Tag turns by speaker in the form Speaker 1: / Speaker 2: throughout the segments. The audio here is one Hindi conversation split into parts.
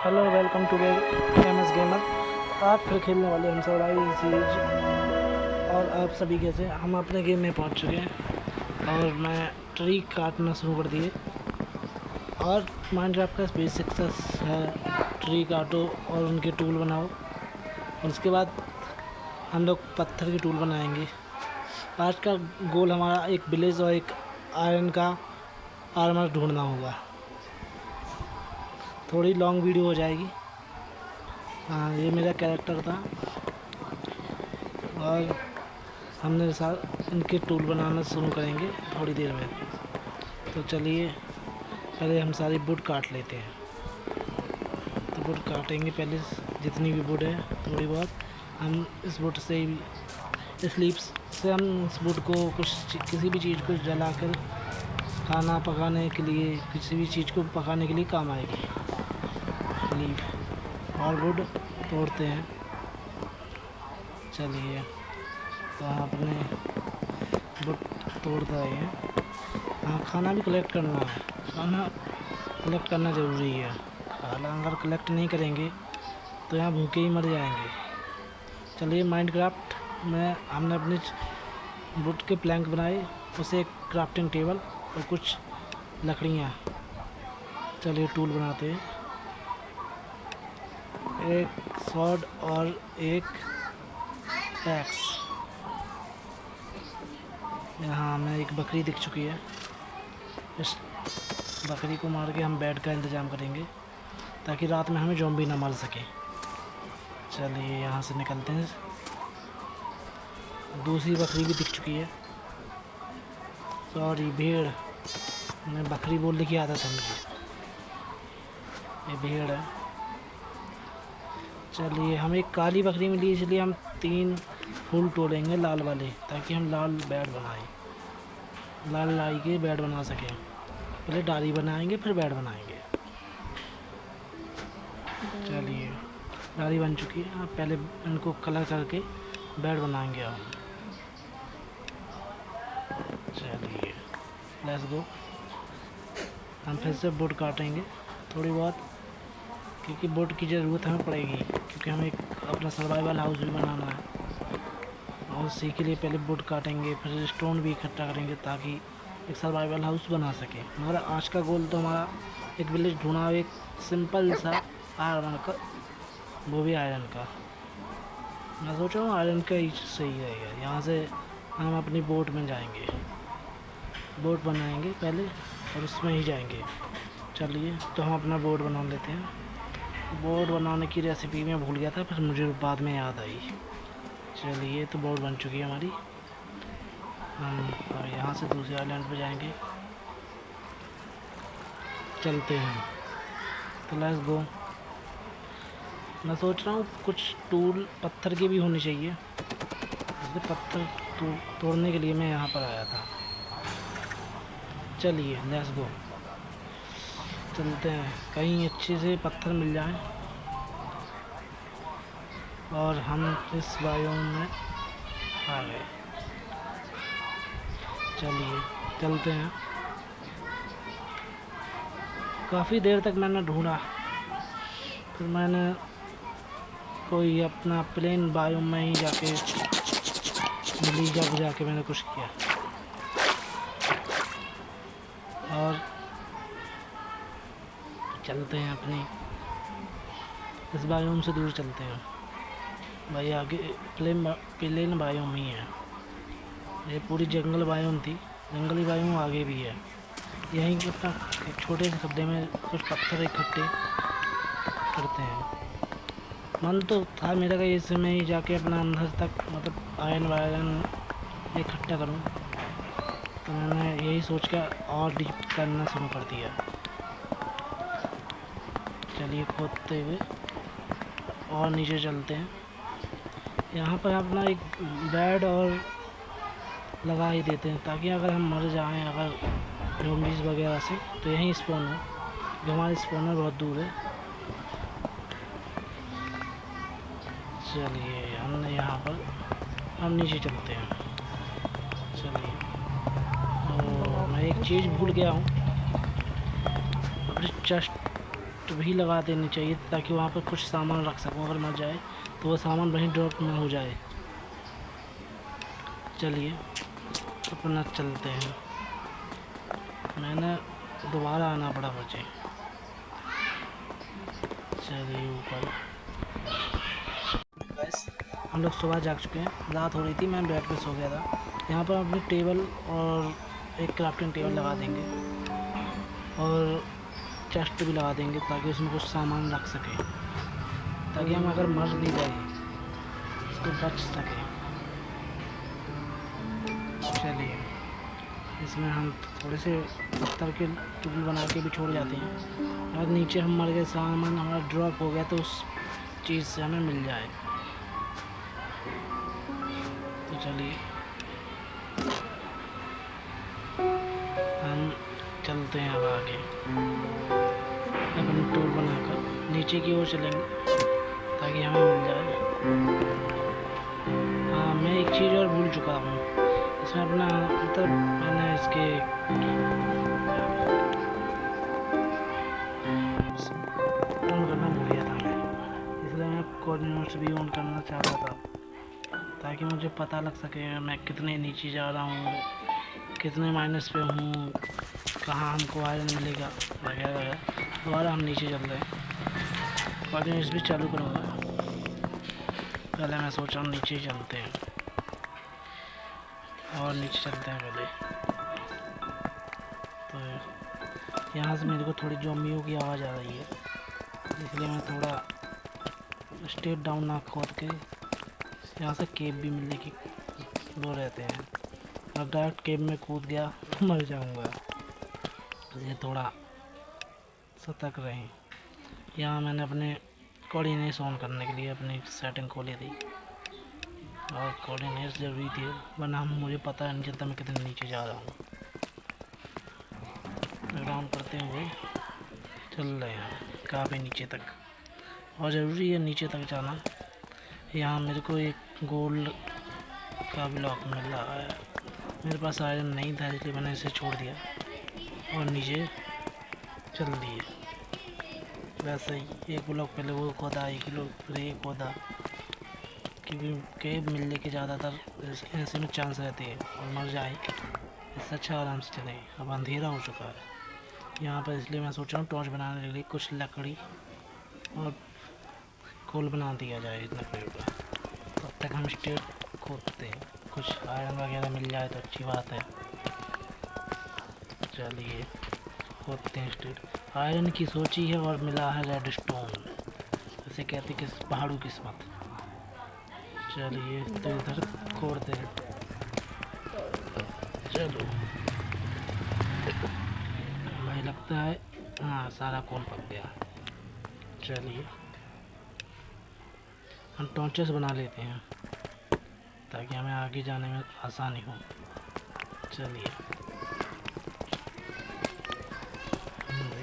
Speaker 1: Hello welcome to famous gamer. आज फिर खेलने वाले हम सर्वाइवल सीरीज। और आप सभी कैसे हम अपने गेम में पहुंच चुके हैं और मैं ट्री काटना शुरू कर दिए। और माइनक्राफ्ट का बेसिक है, ट्री काटो और उनके टूल बनाओ। और उसके बाद हम लोग पत्थर के टूल बनाएंगे। आज का गोल हमारा एक विलेज और एक आयरन का आर्मर ढूंढना होगा। थोड़ी लॉन्ग वीडियो हो जाएगी। हाँ, ये मेरा कैरेक्टर था और हमने साथ इनके टूल बनाना शुरू करेंगे थोड़ी देर में। तो चलिए पहले हम सारी वुड काट लेते हैं। तो वुड काटेंगे पहले, जितनी भी वुड है थोड़ी बहुत। हम इस वुड से ही, इस लीव्स से हम इस वुड को किसी भी चीज़ को जलाकर खाना पकाने के लिए, किसी भी चीज़ को पकाने के लिए काम आएगी लीफ। और वुड तोड़ते हैं। चलिए तो हम अपने वुड तोड़ते हैं। हाँ, खाना भी कलेक्ट करना है। खाना कलेक्ट करना ज़रूरी है। खाना अगर कलेक्ट नहीं करेंगे तो यहाँ भूखे ही मर जाएंगे। चलिए, माइनक्राफ्ट में हमने अपने वुड के प्लैंक बनाए, उसे एक क्राफ्टिंग टेबल और कुछ लकड़ियाँ। चलिए टूल बनाते हैं। एक स्वॉर्ड और एक एक्स। यहाँ हमें एक बकरी दिख चुकी है। इस बकरी को मार के हम बेड का इंतज़ाम करेंगे ताकि रात में हमें ज़ॉम्बी ना मार सके। चलिए यहाँ से निकलते हैं। दूसरी बकरी भी दिख चुकी है। सॉरी, भेड़। मैं बकरी बोलने की आदत है मुझे। ये भेड़ है। चलिए, हमें एक काली बकरी मिली, इसलिए हम 3 फूल तोड़ेंगे लाल वाले, ताकि हम लाल बेड बनाएं, लाल लाई के बेड बना सकें। पहले डाली बनाएंगे फिर बेड बनाएंगे। चलिए, डाली बन चुकी है। अब पहले इनको कलर करके बेड बनाएंगे हम। चलिए लेट्स गो। हम फिर से वुड काटेंगे थोड़ी बहुत, क्योंकि वुड की ज़रूरत हमें पड़ेगी, क्योंकि हमें एक अपना सर्वाइवल हाउस भी बनाना है। और उसी के लिए पहले वुड काटेंगे, फिर स्टोन भी इकट्ठा करेंगे ताकि एक सर्वाइवल हाउस बना सके। मगर आज का गोल तो हमारा एक विलेज ढूंढना, एक सिंपल सा आयरन का, वो भी आयरन का। मैं सोच रहा हूँ आयरन का ही सही रहेगा। यहाँ से हम अपनी बोट में जाएंगे, बोट बनाएंगे पहले और उसमें ही जाएंगे। चलिए तो हम अपना बोट बना लेते हैं। बोर्ड बनाने की रेसिपी मैं भूल गया था, फिर मुझे बाद में याद आई। चलिए तो बोर्ड बन चुकी है हमारी। हम यहाँ से दूसरे आइलैंड पे जाएंगे। चलते हैं तो लेट्स गो। मैं सोच रहा हूँ कुछ टूल पत्थर की भी होनी चाहिए। इसलिए पत्थर तोड़ने के लिए मैं यहाँ पर आया था। चलिए लेट्स गो, चलते हैं। कहीं अच्छे से पत्थर मिल जाएं और हम इस बायोम में आ गए। चलिए चलते हैं। काफ़ी देर तक मैंने ढूंढा, फिर मैंने कोई अपना प्लेन बायोम में ही जाके मिली जाके मैंने कुछ किया। और चलते हैं अपनी इस बायोम से दूर चलते हैं भाई। आगे प्लेन बायोम ही है। ये पूरी जंगल बायोम थी, जंगली बायोम आगे भी है। यहीं अपना एक छोटे से खड्डे में कुछ पत्थर इकट्ठे करते हैं। मन तो था मेरा कि इसमें ही जाके अपना अंदर तक, मतलब आयरन वायरन इकट्ठा करूं। तो मैंने यही सोच कर और डीप करना शुरू कर दिया। चलिए खोदते हुए और नीचे चलते हैं। यहाँ पर अपना एक बेड और लगा ही देते हैं, ताकि अगर हम मर जाएं अगर ज़ॉम्बीज़ वगैरह से, तो यहीं स्पॉन हो। जो हमारे स्पॉनर बहुत दूर है। चलिए हमने यहाँ पर, हम नीचे चलते हैं। चलिए, तो मैं एक चीज़ भूल गया हूँ, अपनी चेस्ट चेस्ट भी लगा देनी चाहिए ताकि वहाँ पर कुछ सामान रख सकूँ, अगर मर जाए तो वो सामान वहीं ड्रॉप ना हो जाए। चलिए अपना चलते हैं। मैंने दोबारा आना पड़ा मुझे। चलिए ऊपर। बस हम लोग सुबह जाग चुके हैं, रात हो रही थी, मैं बेड पे सो गया था। यहाँ पर अपनी टेबल और एक क्राफ्टिंग टेबल लगा देंगे और चेस्ट भी लगा देंगे ताकि उसमें कुछ सामान रख सकें, ताकि हम अगर मर भी जाए तो बच सके। चलिए इसमें हम थोड़े से पत्थर के टुकड़े बना के भी छोड़ जाते हैं। अगर नीचे हम मर गए, सामान हमारा ड्रॉप हो गया तो उस चीज़ से हमें मिल जाए। तो चलिए हम चलते हैं अब आगे। अपन टूर बनाकर नीचे की ओर चलेंगे ताकि हमें मिल जाए। हाँ, मैं एक चीज़ और भूल चुका हूँ इसमें अपना, मतलब मैंने इसके ऑन करना भूल गया था मैं, इसलिए मैं कोऑर्डिनेट्स भी ऑन करना चाहता था ताकि मुझे पता लग सके मैं कितने नीचे जा रहा हूँ, कितने माइनस पे हूँ, कहाँ हमको आयरन मिलेगा वगैरह वगैरह। दोबारा हम नीचे चल रहे हैं, कोऑर्डिनेट्स भी चालू करूँगा। पहले मैं सोच रहा हूँ नीचे ही चलते हैं और नीचे चलते हैं पहले। तो यहाँ से मेरे को थोड़ी ज़ॉम्बियों की आवाज़ आ रही है, इसलिए मैं थोड़ा स्टेप डाउन ना खोद के यहाँ से केव भी मिलने की वो रहते हैं। अब डायरेक्ट केव में कूद गया तो मर जाऊँगा, ये थोड़ा सतर्क रहें। यहाँ मैंने अपने कोऑर्डिनेट्स ऑन करने के लिए अपनी सेटिंग खोली थी और कोऑर्डिनेट्स ज़रूरी थी, वरना मुझे पता नहीं चलता मैं कितने नीचे जा रहा हूँ। राउंड करते हुए चल रहे हैं काफ़ी नीचे तक, और ज़रूरी है नीचे तक जाना। यहाँ मेरे को एक गोल्ड का ब्लॉक मिल रहा है, मेरे पास आयरन नहीं था इसलिए मैंने इसे छोड़ दिया और नीचे चल दिए। वैसे ही एक ब्लॉक पहले वो खोदा, एक ब्लॉक फिर ये खोदा, क्योंकि केव मिलने के ज़्यादातर ऐसे में चांस रहते हैं और मर जाए, इससे अच्छा आराम से चले। अब अंधेरा हो चुका है यहाँ पर, इसलिए मैं सोच रहा हूँ टॉर्च बनाने के लिए कुछ लकड़ी और कोल बना दिया जाए लकड़ी का। तब तक हम स्टेट खोदते हैं, कुछ आयरन वगैरह मिल जाए तो अच्छी बात है। चलिए खोदते हैं स्टेट। आयरन की सोची है और मिला है रेड स्टोन, इसे कहते किस पहाड़ू किस्मत। चलिए तो इधर खोदते हैं। चलो भाई, लगता है हाँ सारा कोल पक गया। चलिए हम टॉर्चेस बना लेते हैं ताकि हमें आगे जाने में आसानी हो। चलिए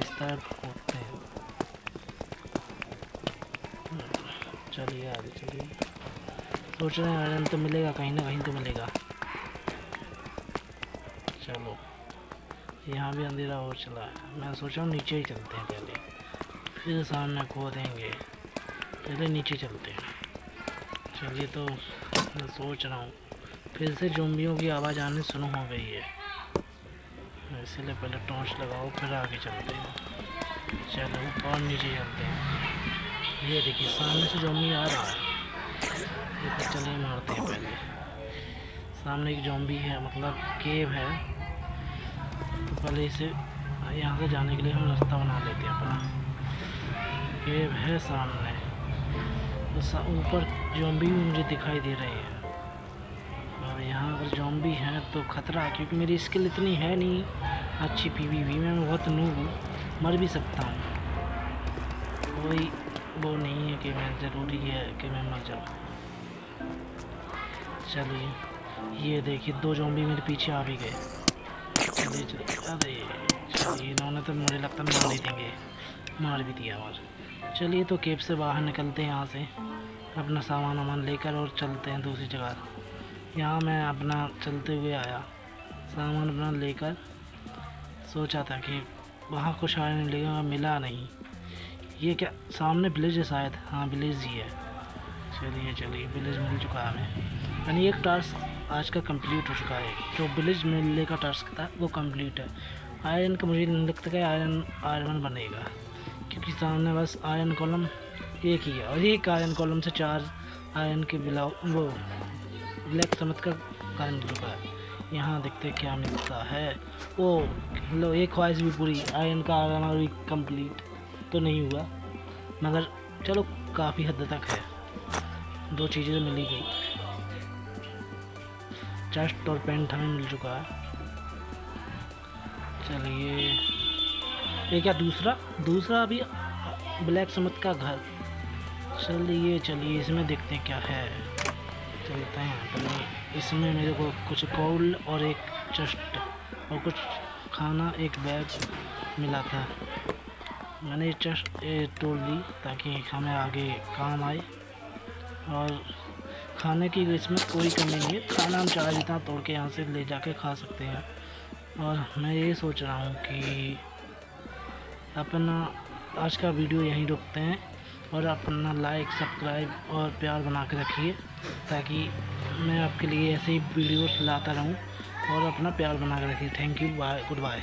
Speaker 1: इस तरफ खोदते हैं। चलिए आगे चलिए, सोच रहे हैं आयरन तो मिलेगा कहीं ना कहीं तो मिलेगा। चलो यहाँ भी अंधेरा हो चला है, मैं सोच रहा हूँ नीचे ही चलते हैं पहले, फिर सामने खोदेंगे, पहले नीचे चलते हैं। चलिए तो मैं सोच रहा हूँ, फिर से ज़ॉम्बियों की आवाज़ आने शुरू हो गई है, इसीलिए पहले टॉर्च लगाओ फिर आगे चलते हैं। चलो और नीचे चलते हैं। ये देखिए सामने से ज़ॉम्बी आ रहा है, इसे चलिए मारते हैं। पहले सामने एक ज़ॉम्बी है, मतलब केव है, तो पहले इसे यहाँ से जाने के लिए हम रास्ता बना लेते हैं अपना। केव है सामने, तो ऊपर ज़ॉम्बी भी मुझे दिखाई दे रहे हैं, और यहाँ अगर ज़ॉम्बी हैं तो ख़तरा है, क्योंकि मेरी स्किल इतनी है नहीं अच्छी पीवीपी में, मैं बहुत नूब हूँ, मर भी सकता हूँ। कोई वो नहीं है कि मैं ज़रूरी है कि मैं मर जाऊँ। चलिए ये देखिए दो ज़ॉम्बी मेरे पीछे आ भी गए। अरे चलिए इन्होंने तो मुझे लगता है मार ही देंगे, मार भी दिया। और चलिए तो केव से बाहर निकलते हैं, यहाँ से अपना सामान वामान लेकर और चलते हैं दूसरी जगह। यहाँ मैं अपना चलते हुए आया, सामान अपना लेकर सोचा था कि वहाँ कुछ आयरन मिलेगा, मिला नहीं, ये क्या सामने विलेज है शायद, हाँ विलेज ही है। चलिए विलेज मिल चुका है हमें, यानी एक टास्क आज का कंप्लीट हो चुका है। जो विलेज मिलने का टास्क था वो कंप्लीट है। आयरन का मुझे नहीं लगता कि आयरन बनेगा, क्योंकि सामने बस आयरन कॉलम एक ही है, और एक आयरन कॉलम से 4 आयरन के वो ब्लैक समझ का काम मिल चुका है। यहाँ देखते क्या मिलता है। ओ लो, एक ख्वाहिश भी पूरी, आयरन का आर्मर भी कंप्लीट तो नहीं हुआ, मगर चलो काफ़ी हद तक है। 2 चीज़ें तो मिली गई, चेस्ट और पेंट हमें मिल चुका है। चलिए ये क्या दूसरा भी ब्लैक समझ का घर। चलिए इसमें देखते हैं क्या है। चलते हैं पहले। इसमें मेरे को कुछ कोल और एक चेस्ट और कुछ खाना, एक बैग मिला था। मैंने ये चेस्ट तोड़ ली ताकि हमें आगे काम आए, और खाने की इसमें कोई कमी नहीं है। खाना हम चाहे जितना तोड़ के यहाँ से ले जाके खा सकते हैं। और मैं ये सोच रहा हूँ कि अपना आज का वीडियो यहीं रोकते हैं, और अपना लाइक, सब्सक्राइब और प्यार बना के रखिए, ताकि मैं आपके लिए ऐसे ही वीडियोस लाता रहूं, और अपना प्यार बना के रखिए। Thank you, bye, good bye.